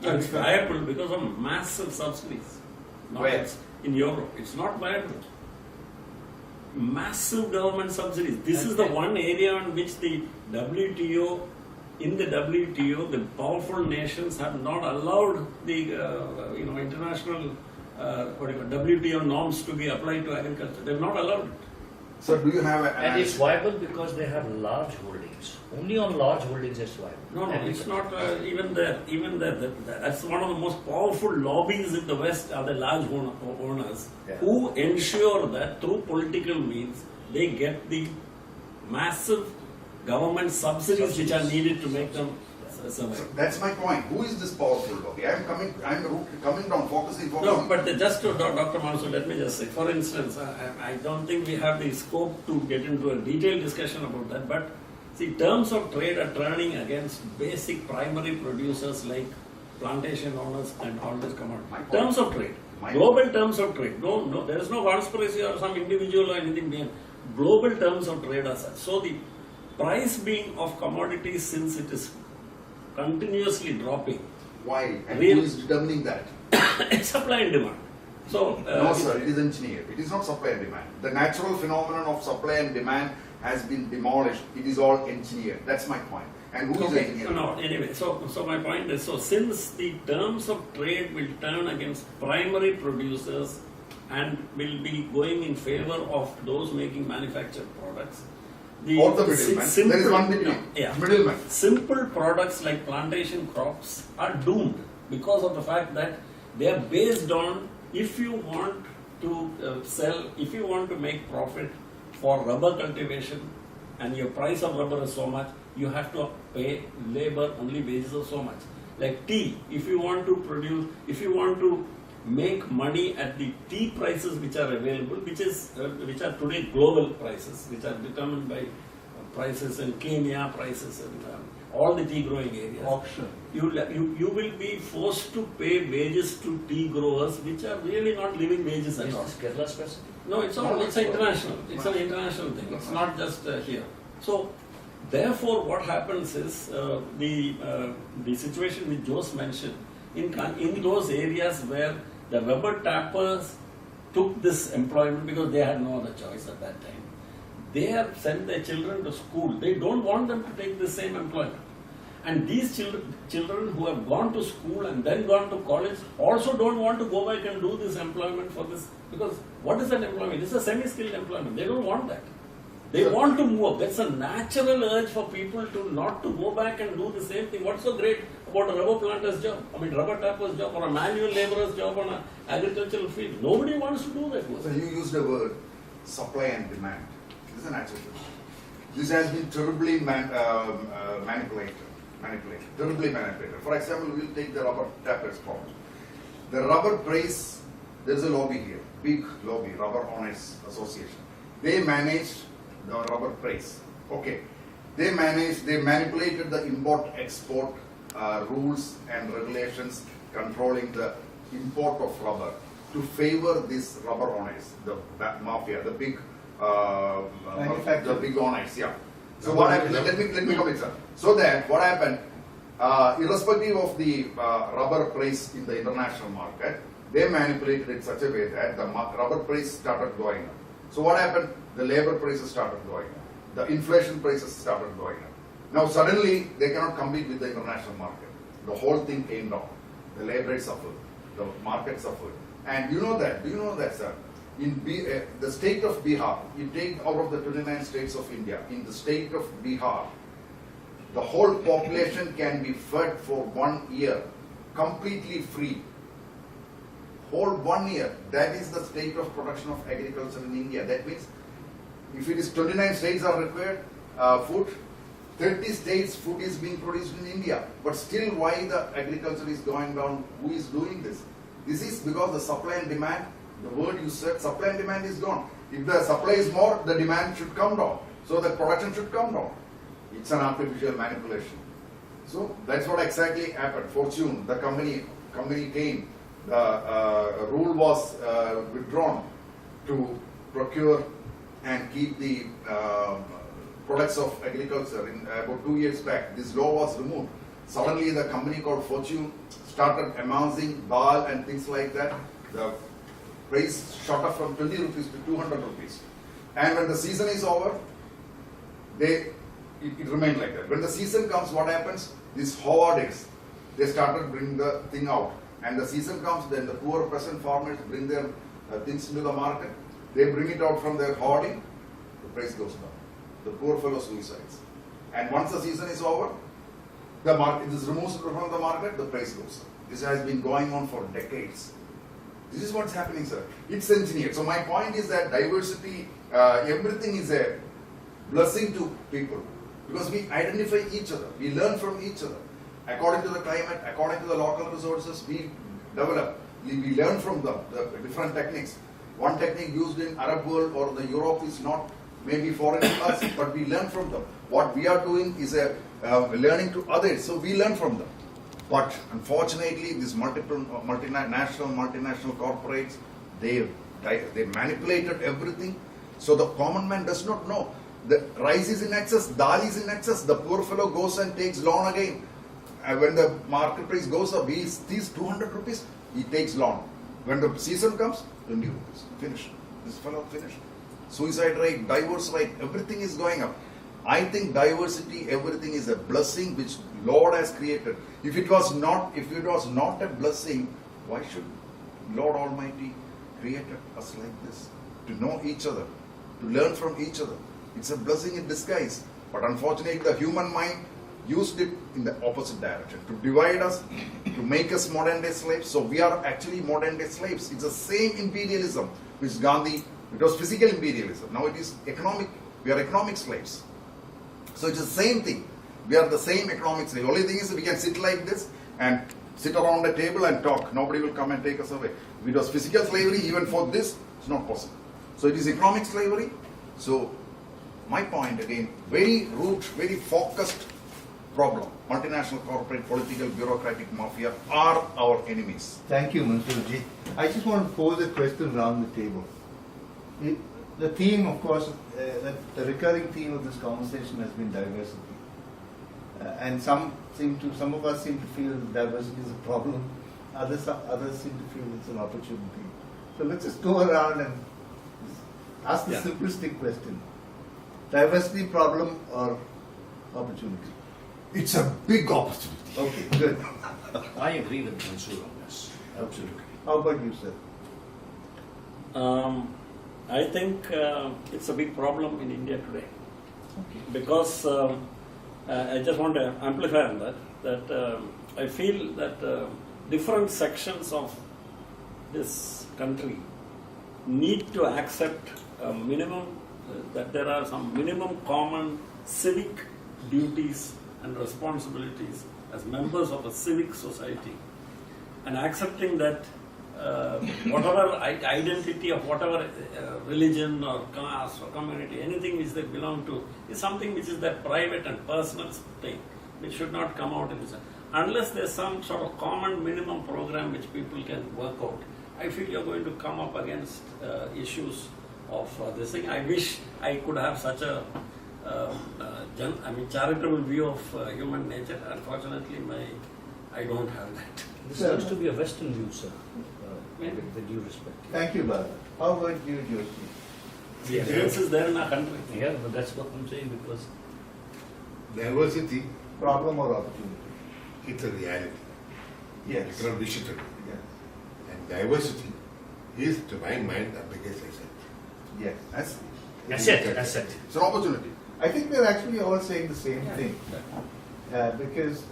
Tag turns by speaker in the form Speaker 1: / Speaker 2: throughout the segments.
Speaker 1: It's viable because of massive subsidies.
Speaker 2: Where?
Speaker 1: In Europe. It's not viable. Massive government subsidies. This is the one area on which the WTO, in the WTO, the powerful nations have not allowed the international WTO norms to be applied to agriculture. They've not allowed it.
Speaker 2: So do you have
Speaker 3: And it's viable because they have large holdings. Only on large holdings it's viable.
Speaker 1: No, it's not even there. That's one of the most powerful lobbies in the West are the large owners who ensure that through political means they get the massive government subsidies which are needed to make them survive.
Speaker 2: So that's my point. Who is this powerful lobby? I'm coming down, focusing.
Speaker 1: No, but just to Dr. Mansoor, let me just say, for instance, I don't think we have the scope to get into a detailed discussion about that, but see, terms of trade are turning against basic primary producers like plantation owners and all this commodity. Terms of trade, global terms of trade. No, there is no conspiracy or some individual or anything behind. Global terms of trade are such. So the price being of commodities, since it is continuously dropping.
Speaker 2: Why? And who is determining that?
Speaker 1: It's supply and demand. So
Speaker 2: no, sir, it is engineered. It is not supply and demand. The natural phenomenon of supply and demand has been demolished. It is all engineered. That's my point. And who is engineering?
Speaker 1: No, anyway, so my point is, so since the terms of trade will turn against primary producers and will be going in favor of those making manufactured products,
Speaker 2: or the middleman. There is one middleman.
Speaker 1: Simple products like plantation crops are doomed because of the fact that they are based on, if you want to sell, if you want to make profit for rubber cultivation and your price of rubber is so much, you have to pay labor only wages of so much. Like tea, if you want to make money at the tea prices which are available, which are today global prices, which are determined by prices in Kenya, prices in all the tea growing areas.
Speaker 2: Auction.
Speaker 1: You will be forced to pay wages to tea growers which are really not living wages at all.
Speaker 3: Is this Kerala specific?
Speaker 1: No, it's international. It's an international thing. It's not just here. So, therefore, what happens is the situation which Jose mentioned in those areas where the rubber tappers took this employment because they had no other choice at that time. They have sent their children to school. They don't want them to take the same employment. And these children who have gone to school and then gone to college also don't want to go back and do this employment for this. Because what is that employment? It's a semi-skilled employment. They don't want that. They want to move up. That's a natural urge for people to not to go back and do the same thing. What's so great about a rubber planter's job? I mean, rubber tapper's job or a manual laborer's job on an agricultural field. Nobody wants to do that work.
Speaker 2: So you used the word supply and demand. This is a natural thing. This has been terribly manipulated. Terribly manipulated. For example, we'll take the rubber tappers problem. The rubber price, there's a lobby here, big lobby, Rubber Owners Association. They managed the rubber price. Okay. They manipulated the import-export rules and regulations controlling the import of rubber to favor these rubber owners, the mafia, the big owners. Yeah. So what happened? Let me come in, sir. So that what happened? Irrespective of the rubber price in the international market, they manipulated it such a way that the rubber price started going up. So what happened? The labor prices started going up. The inflation prices started going up. Now suddenly they cannot compete with the international market. The whole thing came down. The labor rate suffered. The market suffered. And you know that. Do you know that, sir? In the state of Bihar, you take out of the 29 states of India, in the state of Bihar, the whole population can be fed for 1 year, completely free. Whole 1 year. That is the state of production of agriculture in India. That means if it is 29 states are required food, 30 states food is being produced in India. But still why the agriculture is going down? Who is doing this? This is because the supply and demand, the word you said, supply and demand is gone. If the supply is more, the demand should come down. So the production should come down. It's an artificial manipulation. So that's what exactly happened. Fortune, the company came, the rule was withdrawn to procure and keep the products of agriculture. In about 2 years back, this law was removed. Suddenly the company called Fortune started announcing dal and things like that. The price shot up from 20 rupees to 200 rupees. And when the season is over, it remained like that. When the season comes, what happens? These hoarders, they started bringing the thing out. And the season comes, then the poor peasant farmers bring their things into the market. They bring it out from their hoarding, the price goes down. The poor fellow suicides. And once the season is over, the market is removed from the market, the price goes up. This has been going on for decades. This is what's happening, sir. It's engineered. So my point is that diversity, everything is a blessing to people. Because we identify each other, we learn from each other. According to the climate, according to the local resources, we develop, we learn from the different techniques. One technique used in Arab world or the Europe is not maybe foreign to us, but we learn from them. What we are doing is learning to others, so we learn from them. But unfortunately, these multinational corporates, they manipulated everything. So the common man does not know. The rice is in excess, dal is in excess. The poor fellow goes and takes loan again. When the market price goes up, he sees 200 rupees, he takes loan. When the season comes, 20 rupees. Finished. This fellow finished. Suicide rate, divorce rate, everything is going up. I think diversity, everything is a blessing which Lord has created. If it was not a blessing, why should Lord Almighty created us like this? To know each other, to learn from each other. It's a blessing in disguise. But unfortunately, the human mind used it in the opposite direction, to divide us, to make us modern day slaves. So we are actually modern day slaves. It's the same imperialism which Gandhi, it was physical imperialism. Now it is economic, we are economic slaves. So it's the same thing. We are the same economic slaves. The only thing is we can sit like this and sit around a table and talk. Nobody will come and take us away. If it was physical slavery, even for this, it's not possible. So it is economic slavery. So my point again, very root, very focused problem. Multinational corporate, political, bureaucratic mafia are our enemies.
Speaker 4: Thank you, Mansoorji. I just want to pose a question around the table. The theme, of course, the recurring theme of this conversation has been diversity. And some of us seem to feel that diversity is a problem. Others seem to feel it's an opportunity. So let's just go around and ask the simplistic question. Diversity problem or opportunity?
Speaker 5: It's a big opportunity.
Speaker 4: Okay, good.
Speaker 3: I agree with Mansoor on this. Absolutely.
Speaker 4: How about you, sir?
Speaker 1: I think it's a big problem in India today.
Speaker 4: Okay.
Speaker 1: Because I just want to amplify on that I feel that different sections of this country need to accept a minimum, that there are some minimum common civic duties and responsibilities as members of a civic society, and accepting that whatever identity of whatever religion or caste or community, anything which they belong to, is something which is their private and personal thing, which should not come out in this. Unless there's some sort of common minimum program which people can work out, I feel you're going to come up against issues of this thing. I wish I could have such a charitable view of human nature. Unfortunately, I don't have that.
Speaker 3: This seems to be a Western view, sir. With due respect.
Speaker 4: Thank you, Bala. How about you, Joshi?
Speaker 1: The evidence is there in our country.
Speaker 3: Yeah, but that's what I'm saying, because
Speaker 5: Diversity,
Speaker 4: Problem or opportunity?
Speaker 5: it's a reality.
Speaker 4: Yes.
Speaker 5: You cannot wish it away.
Speaker 4: Yes.
Speaker 5: And diversity is, to my mind, the biggest asset.
Speaker 4: Yes.
Speaker 3: asset.
Speaker 2: It's an opportunity.
Speaker 4: I think we're actually all saying the same thing. Because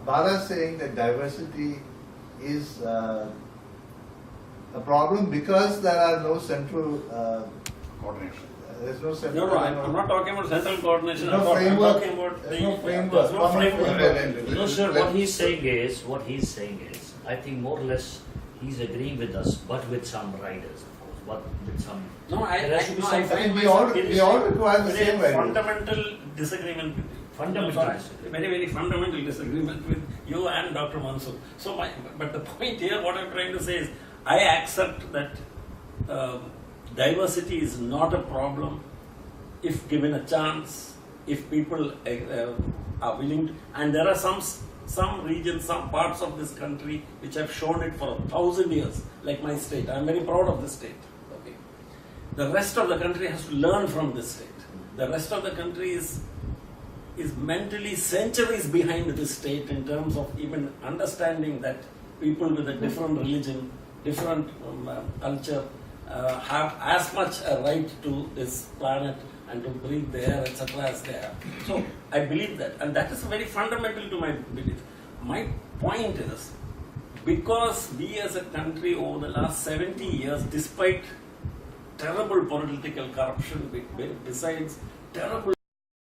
Speaker 4: Bala's saying that diversity is a problem because there are no central
Speaker 2: Coordination.
Speaker 4: there's no central.
Speaker 1: No, I'm not talking about central coordination.
Speaker 4: No
Speaker 1: I'm
Speaker 4: framework.
Speaker 1: talking about
Speaker 4: There's no framework.
Speaker 1: There's no
Speaker 4: Common
Speaker 1: framework.
Speaker 3: No, sir, what he's saying is, I think more or less he's agreeing with us, but with some riders, of course, but with some.
Speaker 1: No,
Speaker 3: There has to be some-
Speaker 4: I think we all require the same value.
Speaker 1: fundamental disagreement with you.
Speaker 3: Fundamental
Speaker 1: Sorry,
Speaker 3: disagreement.
Speaker 1: very, very fundamental disagreement with you and Dr. Mansoor. So, but the point here, what I'm trying to say is, I accept that diversity is not a problem if given a chance, if people are willing to, and there are some regions, some parts of this country which have shown it for 1,000 years, like my state. I am very proud of this state. Okay. The rest of the country has to learn from this state. The rest of the country is mentally centuries behind this state in terms of even understanding that people with a different religion, different culture have as much a right to this planet and to breathe the air, etc. as they have. So I believe that, and that is very fundamental to my belief. My point is, because we as a country over the last 70 years, despite terrible political corruption, besides terrible